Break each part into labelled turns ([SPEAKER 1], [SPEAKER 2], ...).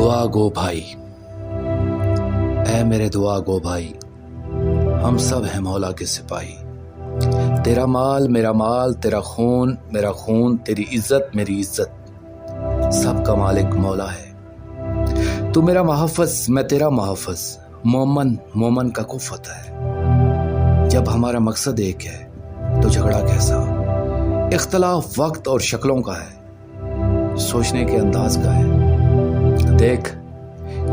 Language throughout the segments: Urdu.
[SPEAKER 1] دعا گو بھائی، اے میرے دعا گو بھائی، ہم سب ہیں مولا کے سپاہی۔ تیرا مال، تیرا خون میرا خون، تیری عزت میری عزت، سب کا مالک مولا ہے۔ تو میرا محافظ، میں تیرا محافظ، مومن کا کفت ہے۔ جب ہمارا مقصد ایک ہے تو جھگڑا کیسا؟ اختلاف وقت اور شکلوں کا ہے، سوچنے کے انداز کا ہے۔ دیکھ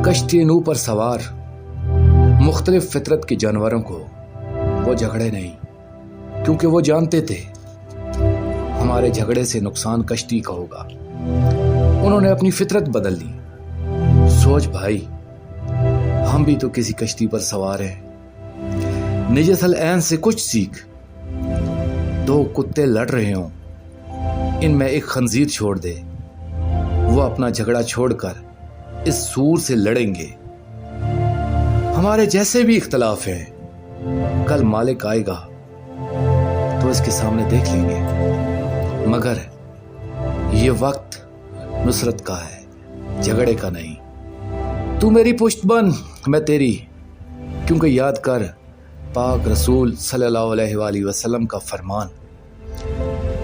[SPEAKER 1] کشتی نو پر سوار مختلف فطرت کے جانوروں کو وہ جھگڑے نہیں، کیونکہ وہ جانتے تھے ہمارے جھگڑے سے نقصان کشتی کا ہوگا۔ انہوں نے اپنی فطرت بدل لی۔ سوچ بھائی، ہم بھی تو کسی کشتی پر سوار ہیں۔ نجس العین سے کچھ سیکھ۔ دو کتے لڑ رہے ہوں، ان میں ایک خنزیر چھوڑ دے، وہ اپنا جھگڑا چھوڑ کر اس سور سے لڑیں گے۔ ہمارے جیسے بھی اختلاف ہیں، کل مالک آئے گا تو اس کے سامنے دیکھ لیں گے، مگر یہ وقت نصرت کا ہے، جھگڑے کا نہیں۔ تو میری پشت بن، میں تیری، کیونکہ یاد کر پاک رسول صلی اللہ علیہ وآلہ وسلم کا فرمان،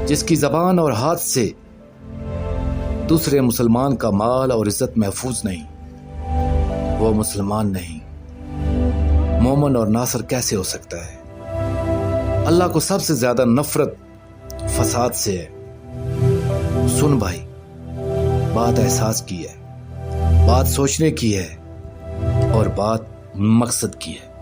[SPEAKER 1] جس کی زبان اور ہاتھ سے دوسرے مسلمان کا مال اور عزت محفوظ نہیں، وہ مسلمان نہیں، مومن اور ناصر کیسے ہو سکتا ہے؟ اللہ کو سب سے زیادہ نفرت فساد سے ہے۔ سن بھائی، بات احساس کی ہے، بات سوچنے کی ہے، اور بات مقصد کی ہے۔